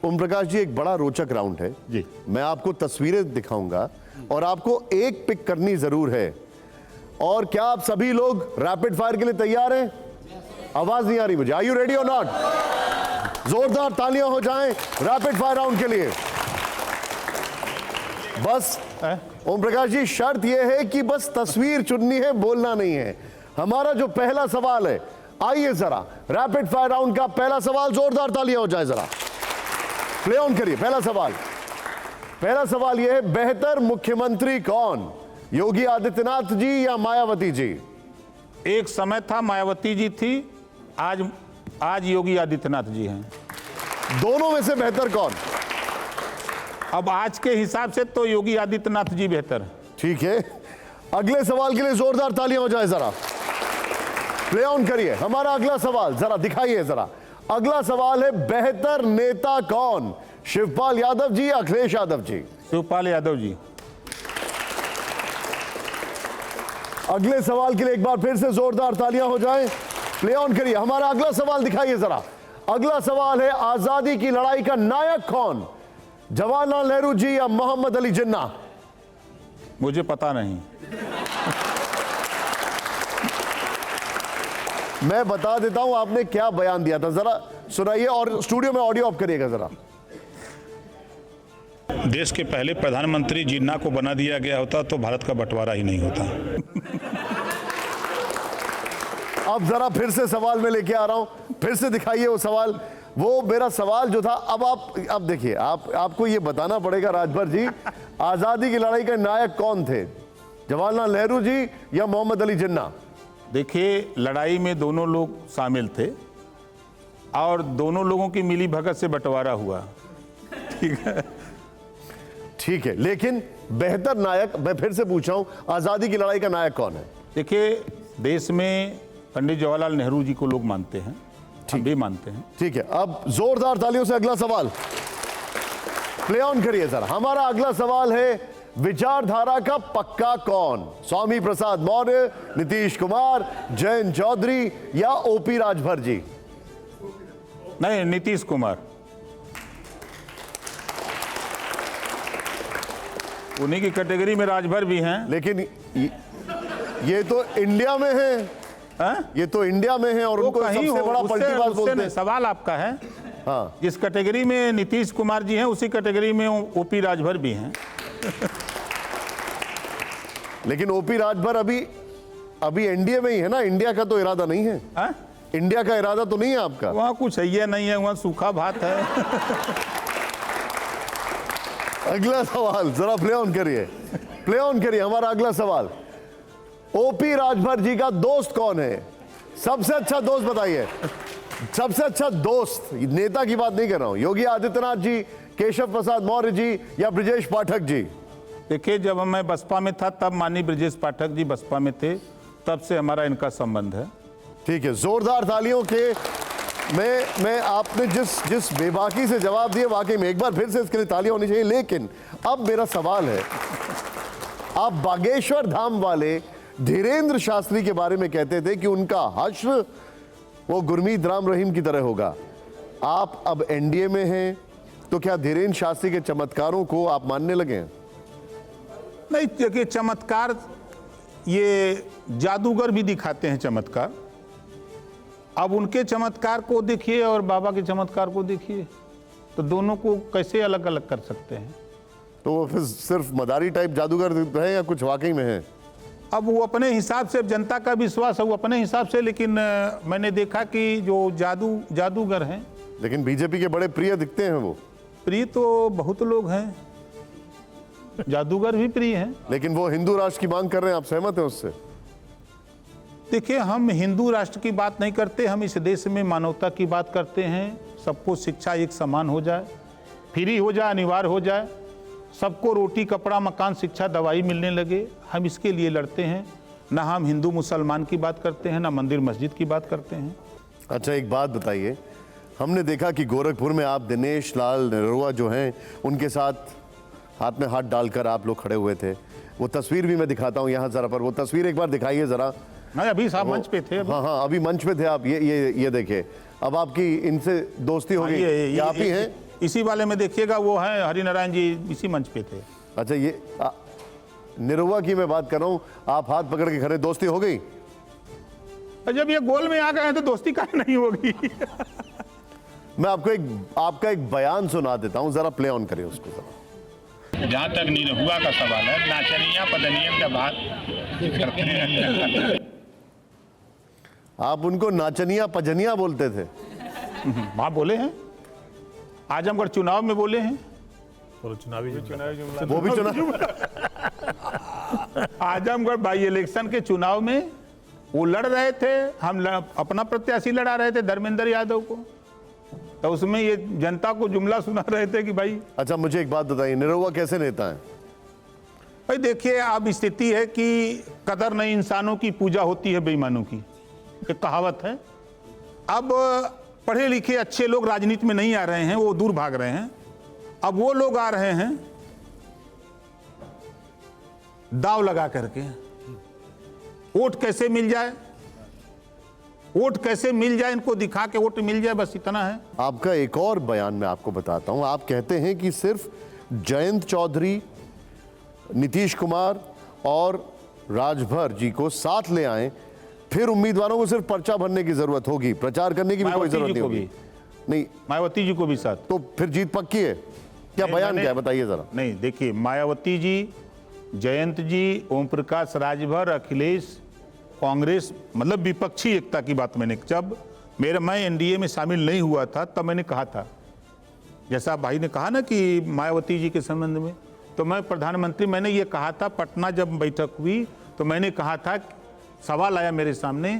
ओम प्रकाश जी, एक बड़ा रोचक राउंड है जी। मैं आपको तस्वीरें दिखाऊंगा और आपको एक पिक करनी जरूर है। और क्या आप सभी लोग रैपिड फायर के लिए तैयार हैं? आवाज नहीं आ रही मुझे। आर यू रेडी और नॉट? जोरदार तालियां हो जाएं रैपिड फायर राउंड के लिए। बस ओम प्रकाश जी, शर्त यह है कि बस तस्वीर चुननी है, बोलना नहीं है। हमारा जो पहला सवाल है, आइए जरा रैपिड फायर राउंड का पहला सवाल, जोरदार तालियां हो जाए जरा। प्ले ऑन करिए। पहला सवाल यह है, बेहतर मुख्यमंत्री कौन? योगी आदित्यनाथ जी या मायावती जी? एक समय था मायावती जी थी, आज योगी आदित्यनाथ जी हैं। दोनों में से बेहतर कौन? अब आज के हिसाब से तो योगी आदित्यनाथ जी बेहतर है। ठीक है, अगले सवाल के लिए जोरदार तालियां हो जाए जरा। प्ले ऑन करिए। हमारा अगला सवाल जरा दिखाइए जरा। अगला सवाल है, बेहतर नेता कौन? शिवपाल यादव जी या अखिलेश यादव जी? शिवपाल यादव जी। अगले सवाल के लिए एक बार फिर से जोरदार तालियां हो जाएं। प्ले ऑन करिए। हमारा अगला सवाल दिखाइए जरा। अगला सवाल है, आजादी की लड़ाई का नायक कौन? जवाहरलाल नेहरू जी या मोहम्मद अली जिन्ना? मुझे पता नहीं। मैं बता देता हूं आपने क्या बयान दिया था, जरा सुनाइए और स्टूडियो में ऑडियो ऑफ करिएगा जरा। देश के पहले प्रधानमंत्री जिन्ना को बना दिया गया होता तो भारत का बंटवारा ही नहीं होता। अब जरा फिर से सवाल में लेके आ रहा हूं, फिर से दिखाइए वो सवाल। वो मेरा सवाल जो था, अब देखिए, आपको ये बताना पड़ेगा राजभर जी, आजादी की लड़ाई के नायक कौन थे? जवाहरलाल नेहरू जी या मोहम्मद अली जिन्ना? देखिए, लड़ाई में दोनों लोग शामिल थे और दोनों लोगों की मिली भगत से बंटवारा हुआ। ठीक है, लेकिन बेहतर नायक, मैं फिर से पूछ रहा हूं, आजादी की लड़ाई का नायक कौन है? देखिए, देश में पंडित जवाहरलाल नेहरू जी को लोग मानते हैं, हम भी मानते हैं। ठीक है, अब जोरदार तालियों से अगला सवाल प्ले ऑन करिए सर। हमारा अगला सवाल है, विचारधारा का पक्का कौन? स्वामी प्रसाद मौर्य, नीतीश कुमार, जयंत चौधरी या ओपी राजभर जी? नहीं, नीतीश कुमार। उन्हीं की कैटेगरी में राजभर भी हैं। लेकिन ये तो इंडिया में है। ये तो इंडिया में है और उनको सबसे बड़ा पलटीबाज बोलते हैं। सवाल आपका है। हाँ, जिस कैटेगरी में नीतीश कुमार जी हैं, उसी कैटेगरी में ओपी राजभर भी हैं। लेकिन ओपी राजभर अभी एनडीए में ही है ना। इंडिया का तो इरादा नहीं है। इंडिया का इरादा तो नहीं है आपका? वहाँ कुछ है नहीं है, वहाँ सूखा भात है। अगला सवाल जरा प्ले ऑन करिए। हमारा अगला सवाल, ओपी राजभर जी का दोस्त कौन है? सबसे अच्छा दोस्त बताइए। सबसे अच्छा दोस्त, नेता की बात नहीं कर रहा हूं। योगी आदित्यनाथ जी, केशव प्रसाद मौर्य जी या ब्रजेश पाठक जी? देखिए, जब मैं बसपा में था तब माननीय ब्रजेश पाठक जी बसपा में थे, तब से हमारा इनका संबंध है। ठीक है, जोरदार तालियों के। मैं आपने जिस बेबाकी से जवाब दिए, वाकई में एक बार फिर से इसके लिए तालियां होनी चाहिए। लेकिन अब मेरा सवाल है, आप बागेश्वर धाम वाले धीरेन्द्र शास्त्री के बारे में कहते थे कि उनका हश्र वो गुरमीत राम रहीम की तरह होगा। आप अब एनडीए में हैं, तो क्या धीरेन्द्र शास्त्री के चमत्कारों को आप मानने लगे हैं? नहीं, देखिए, चमत्कार, ये जादूगर भी दिखाते हैं चमत्कार। अब उनके चमत्कार को देखिए और बाबा के चमत्कार को देखिए, तो दोनों को कैसे अलग अलग कर सकते हैं? तो वो फिर सिर्फ मदारी टाइप जादूगर है या कुछ वाकई में है? अब वो अपने हिसाब से, जनता का विश्वास है वो अपने हिसाब से, लेकिन मैंने देखा कि जो जादूगर हैं। लेकिन बीजेपी के बड़े प्रिय दिखते हैं वो। प्रिय तो बहुत लोग हैं, जादूगर भी प्रिय हैं। लेकिन वो हिंदू राष्ट्र की मांग कर रहे हैं, आप सहमत हैं उससे? देखिए, हम हिंदू राष्ट्र की बात नहीं करते, हम इस देश में मानवता की बात करते हैं। सबको शिक्षा एक समान हो जाए, फ्री हो जाए, अनिवार्य हो जाए, सबको रोटी, कपड़ा, मकान, शिक्षा, दवाई मिलने लगे, हम इसके लिए लड़ते हैं। ना हम हिंदू मुसलमान की बात करते हैं, ना मंदिर मस्जिद की बात करते हैं। अच्छा, एक बात बताइए, हमने देखा कि गोरखपुर में आप दिनेश लाल नरवा जो हैं, उनके साथ हाथ में हाथ डालकर आप लोग खड़े हुए थे। वो तस्वीर भी मैं दिखाता हूँ यहाँ जरा पर, वो तस्वीर एक बार दिखाइए जरा। नहीं, अभी साहब मंच पे थे। हाँ, अभी मंच पे थे आप। ये देखिए, अब आपकी इनसे दोस्ती हो गई। आप ही हैं? इसी वाले में देखिएगा, वो हैं हरिनारायण जी, इसी मंच पे थे। अच्छा, ये निरहुआ की मैं बात कर रहा हूं, आप हाथ पकड़ के खड़े, दोस्ती हो गई? और जब ये गोल में आ गए हैं तो दोस्ती काहे नहीं होगी। मैं आपका एक बयान सुना देता हूं, जरा प्ले ऑन करिए उसको जरा। जहाँ तक निरहुआ का सवाल है, नाचनिया पदनिया का बात करते हैं। आप उनको नाचनिया पजनिया बोलते थे? वहाँ बोले हैं, आजमगढ़ चुनाव में बोले हैं, वो भी चुनाव आजमगढ़ बाई इलेक्शन के चुनाव में वो लड़ रहे थे, हम अपना प्रत्याशी लड़ा रहे थे धर्मेंद्र यादव को, तो उसमें ये जनता को जुमला सुना रहे थे कि भाई। अच्छा, मुझे एक बात बताइए, निरहुआ कैसे नेता है? भाई देखिए, अब स्थिति है कि कदर नहीं इंसानों की, पूजा होती है बेईमानों की, एक कहावत है। अब पढ़े लिखे अच्छे लोग राजनीति में नहीं आ रहे हैं, वो दूर भाग रहे हैं। अब वो लोग आ रहे हैं दाव लगा करके, वोट कैसे मिल जाए, वोट कैसे मिल जाए, इनको दिखा के वोट मिल जाए, बस इतना है। आपका एक और बयान मैं आपको बताता हूं, आप कहते हैं कि सिर्फ जयंत चौधरी, नीतीश कुमार और राजभर जी को साथ ले आए, फिर उम्मीदवारों को सिर्फ पर्चा भरने की जरूरत होगी, प्रचार करने की भी कोई जरूरत नहीं होगी। नहीं, मायावती जी को भी साथ, तो फिर जीत पक्की है क्या? बयान क्या है, बताइए जरा। नहीं, देखिए, मायावती जी, जयंत जी, ओम प्रकाश राजभर, अखिलेश, कांग्रेस, मतलब विपक्षी एकता की बात मैंने, जब मैं एनडीए में शामिल नहीं हुआ था तब मैंने कहा था, जैसा भाई ने कहा ना कि मायावती जी के संबंध में, तो मैं प्रधानमंत्री, मैंने ये कहा था, पटना जब बैठक हुई तो मैंने कहा था, सवाल आया मेरे सामने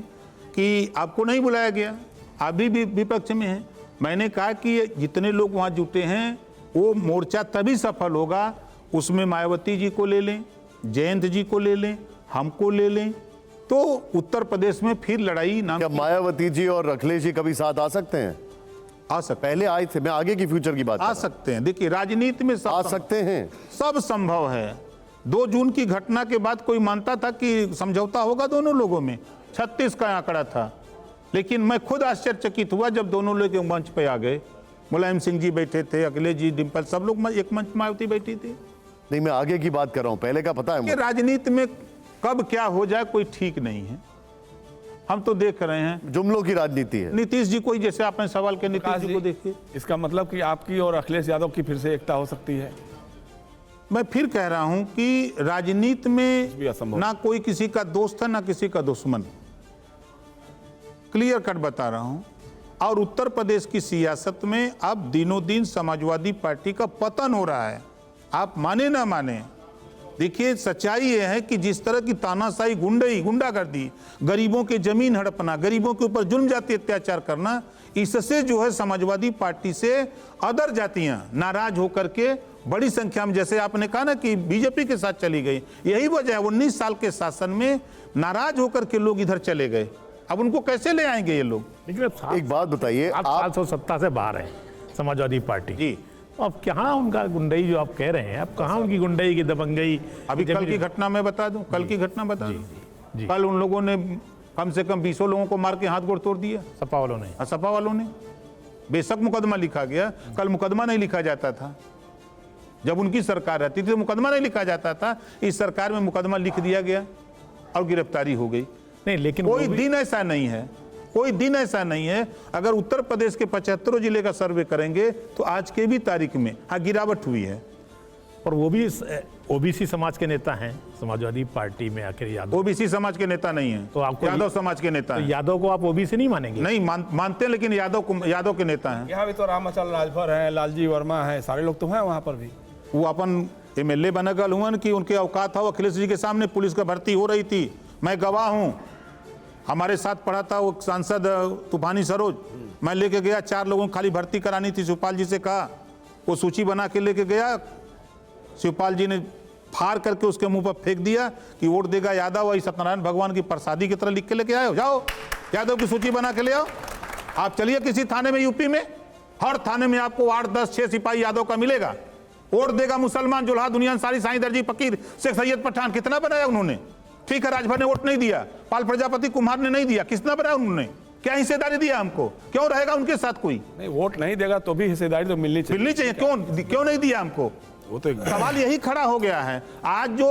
कि आपको नहीं बुलाया गया, आप भी विपक्ष में हैं। मैंने कहा कि जितने लोग वहाँ जुटे हैं वो मोर्चा तभी सफल होगा, उसमें मायावती जी को ले लें, जयंत जी को ले लें, हमको ले लें, तो उत्तर प्रदेश में फिर लड़ाई नाम। क्या मायावती जी और अखिलेश जी कभी साथ आ सकते हैं? आ सकते, पहले आए थे, मैं आगे की फ्यूचर की बात आ सकते हैं। देखिए, राजनीति में आ सकते हैं, सब संभव है। 2 जून की घटना के बाद कोई मानता था कि समझौता होगा दोनों लोगों में, 36 का आंकड़ा था, लेकिन मैं खुद आश्चर्यचकित हुआ जब दोनों लोग एक मंच पे आ गए। मुलायम सिंह जी बैठे थे, अखिलेश जी, डिम्पल, सब लोग एक मंच, मायावती बैठी थी। नहीं, मैं आगे की बात कर रहा हूं, पहले का पता है मुझे। राजनीति में कब क्या हो जाए कोई ठीक नहीं है, हम तो देख रहे हैं, जुमलों की राजनीति है। नीतीश जी को, जैसे आपने सवाल किया, नीतीश जी को देखिए। इसका मतलब कि आपकी और अखिलेश यादव की फिर से एकता हो सकती है? मैं फिर कह रहा हूं कि राजनीति में ना कोई किसी का दोस्त है ना किसी का दुश्मन, क्लियर कट बता रहा हूं। और उत्तर प्रदेश की सियासत में अब दिनों दिन समाजवादी पार्टी का पतन हो रहा है, आप माने ना माने। देखिए, सच्चाई ये है कि जिस तरह की तानाशाही, गुंडागर्दी, गरीबों के जमीन हड़पना, गरीबों के ऊपर जुल्म जाति अत्याचार करना, इससे जो है समाजवादी पार्टी से अदर जातियां नाराज होकर के बड़ी संख्या में, जैसे आपने कहा ना कि बीजेपी के साथ चली गई, यही वजह है 19 साल के शासन में नाराज होकर के लोग इधर चले गए। अब उनको कैसे ले आएंगे ये लोग? एक बात बताइए, आप 7 साल सत्ता से बाहर हैं समाजवादी पार्टी जी, अब कहाँ उनका गुंडई जो आप कह रहे हैं, अब कहाँ उनकी गुंडई की दबंगई? अभी कल की घटना मैं बता दूं, कल की घटना बता दूं, कल उन लोगों ने कम से कम 20 लोगों को मार के हाथ गोड़ तोड़ दिया, सपा वालों ने। सपा वालों ने। बेशक मुकदमा लिखा गया, कल मुकदमा नहीं लिखा जाता था, जब उनकी सरकार रहती थी तो मुकदमा नहीं लिखा जाता था, इस सरकार में मुकदमा लिख दिया गया और गिरफ्तारी हो गई। नहीं, लेकिन कोई दिन ऐसा नहीं है, कोई दिन ऐसा नहीं है। अगर उत्तर प्रदेश के 75 जिले का सर्वे करेंगे तो आज के भी तारीख में हाँ गिरावट हुई है। और वो भी ओबीसी समाज के नेता हैं समाजवादी पार्टी में, आखिर यादव ओबीसी समाज के नेता नहीं है, तो आपको यादव समाज के नेता तो हैं। यादव को आप ओबीसी नहीं मानेंगे? नहीं मानते हैं, लेकिन यादव के नेता हैं। यहाँ भी तो रामाचल राजभर हैं, लालजी वर्मा है, सारे लोग तो हैं वहाँ पर भी। वो अपन एमएलए बनगल हुआ कि उनके औकात था, वो अखिलेश जी के सामने पुलिस का भर्ती हो रही थी, मैं गवाह हूँ। हमारे साथ पढ़ा था वो सांसद तूफानी सरोज, मैं लेके गया, 4 लोगों को खाली भर्ती करानी थी, शिवपाल जी से कहा, वो सूची बना के लेके गया, शिवपाल जी ने फाड़ करके उसके मुंह पर फेंक दिया कि वोट देगा यादव, वही सत्यनारायण भगवान की प्रसादी की तरह लिख के लेके आए, जाओ यादव की सूची बना के ले आओ। आप चलिए किसी थाने में, यूपी में हर थाने में आपको 8, 10, 6 सिपाही यादव का मिलेगा। वोट देगा मुसलमान, जुल्हा, दुनिया, सारी, साईं दर्जी, फकीर, शेख सैयद पठान, कितना बनाया उन्होंने? ठीक है, राजभर ने वोट नहीं दिया, पाल प्रजापति कुम्हार ने नहीं दिया, किसने बनाया उन्होंने? क्या हिस्सेदारी दिया हमको? क्यों रहेगा उनके साथ कोई? नहीं, वोट नहीं देगा तो भी हिस्सेदारी तो मिलनी चाहिए। मिलनी चाहिए। क्यों नहीं दिया हमको? वो तो सवाल यही खड़ा हो गया है। आज जो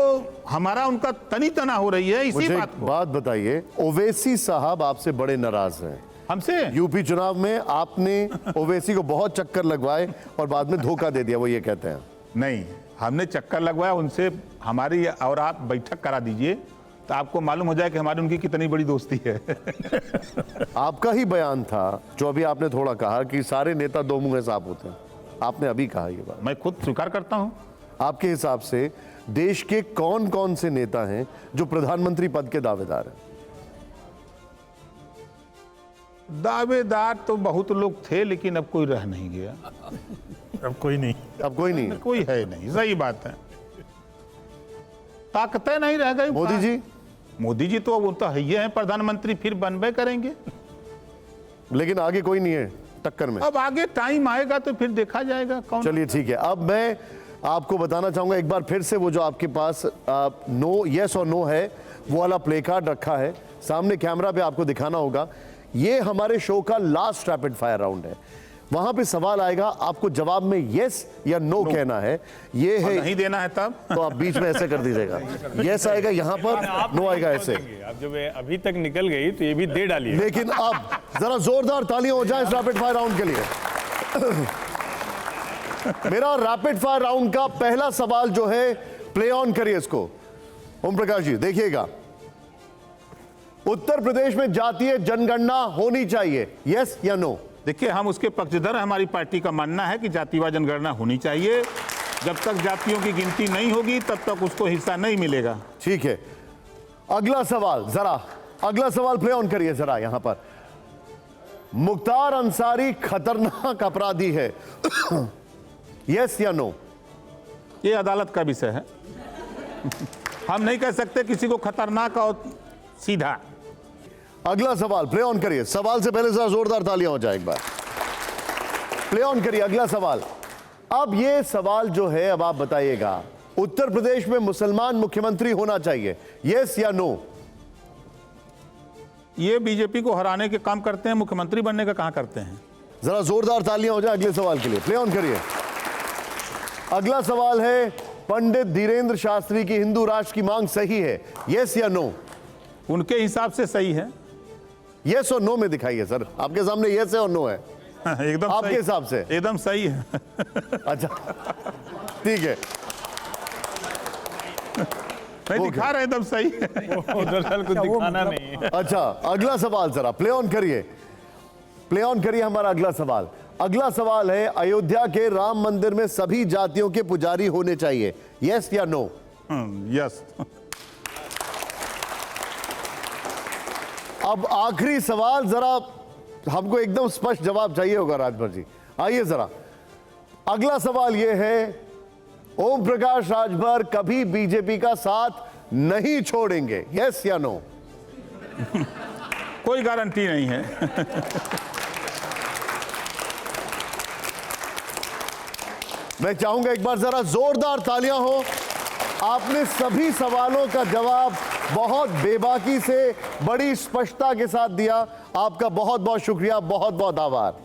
हमारा उनका तनी तना हो रही है इसी मुझे बात एक को। बात बताइए, ओवैसी साहब आपसे बड़े नाराज हैं। हमसे यूपी चुनाव में आपने ओवैसी को बहुत चक्कर लगवाए और बाद में धोखा दे दिया, वो ये कहते हैं। नहीं, हमने चक्कर लगवाया उनसे। हमारी और आप बैठक करा दीजिए तो आपको मालूम हो जाए कि हमारी उनकी कितनी बड़ी दोस्ती है। आपका ही बयान था जो अभी आपने थोड़ा कहा कि सारे नेता दो मुंह सांप होते हैं। आपने अभी कहा ये बात। मैं खुद स्वीकार करता हूं। आपके हिसाब से देश के कौन कौन से नेता हैं जो प्रधानमंत्री पद के दावेदार हैं? दावेदार तो बहुत लोग थे, लेकिन अब कोई रह नहीं गया। अब कोई नहीं। अब कोई नहीं। कोई है नहीं, सही बात है। ताकतें नहीं रह गई। मोदी जी? मोदी जी तो वो तो है ही हैं प्रधानमंत्री, फिर बनबे करेंगे। लेकिन आगे कोई नहीं है टक्कर में। अब आगे टाइम आएगा तो फिर देखा जाएगा कौन। चलिए ठीक है। अब मैं आपको बताना चाहूंगा एक बार फिर से, वो जो आपके पास नो, यस और नो है, वो वाला प्ले कार्ड रखा है सामने कैमरा पे, आपको दिखाना होगा। ये हमारे शो का लास्ट रैपिड फायर राउंड है। वहां पे सवाल आएगा, आपको जवाब में यस या नो कहना है। ये है, नहीं देना है तब तो आप बीच में ऐसे कर दीजिएगा। यस आएगा यहां पर, नो आएगा ऐसे। अब जब ये अभी तक निकल गई तो ये भी दे डालिए। लेकिन अब जरा जोरदार तालियां हो जाए इस रैपिड फायर राउंड के लिए। मेरा रैपिड फायर राउंड का पहला सवाल जो है, प्ले ऑन करिए इसको। ओम प्रकाश जी देखिएगा। उत्तर प्रदेश में जातीय जनगणना होनी चाहिए, यस या नो? देखिए, हम उसके पक्षधर हैं। हमारी पार्टी का मानना है कि जातिवार जनगणना होनी चाहिए। जब तक जातियों की गिनती नहीं होगी तब तक उसको हिस्सा नहीं मिलेगा। ठीक है। अगला सवाल, जरा अगला सवाल प्ले ऑन करिए जरा। यहां पर मुख्तार अंसारी खतरनाक अपराधी है, यस या नो? ये अदालत का विषय है। हम नहीं कह सकते किसी को खतरनाक और सीधा। अगला सवाल प्ले ऑन करिए। सवाल से पहले जरा जोरदार तालियां हो जाए एक बार। प्ले ऑन करिए अगला सवाल। अब ये सवाल जो है, अब आप बताइएगा, उत्तर प्रदेश में मुसलमान मुख्यमंत्री होना चाहिए, यस या नो? ये बीजेपी को हराने के काम करते हैं, मुख्यमंत्री बनने का कहां करते हैं। जरा जोरदार तालियां हो जाए अगले सवाल के लिए। प्ले ऑन करिए। अगला सवाल है, पंडित धीरेन्द्र शास्त्री की हिंदू राष्ट्र की मांग सही है, यस या नो? उनके हिसाब से सही है। यस और नो में दिखाइए सर, आपके सामने यस है और नो है। एकदम आपके सही। हिसाब से एकदम सही है। अच्छा ठीक है। नहीं दिखा रहे, एकदम सही है। दरअसल कुछ दिखाना नहीं है। अच्छा अगला सवाल जरा प्ले ऑन करिए। प्ले ऑन करिए हमारा अगला सवाल। अगला सवाल है, अयोध्या के राम मंदिर में सभी जातियों के पुजारी होने चाहिए, यस या नो? यस। अब आखिरी सवाल, जरा हमको एकदम स्पष्ट जवाब चाहिए होगा राजभर जी। आइए जरा, अगला सवाल यह है, ओम प्रकाश राजभर कभी बीजेपी का साथ नहीं छोड़ेंगे, यस या नो? कोई गारंटी नहीं है। मैं चाहूंगा एक बार जरा जोरदार तालियां हो। आपने सभी सवालों का जवाब बहुत बेबाकी से, बड़ी स्पष्टता के साथ दिया। आपका बहुत बहुत शुक्रिया, बहुत बहुत आभार।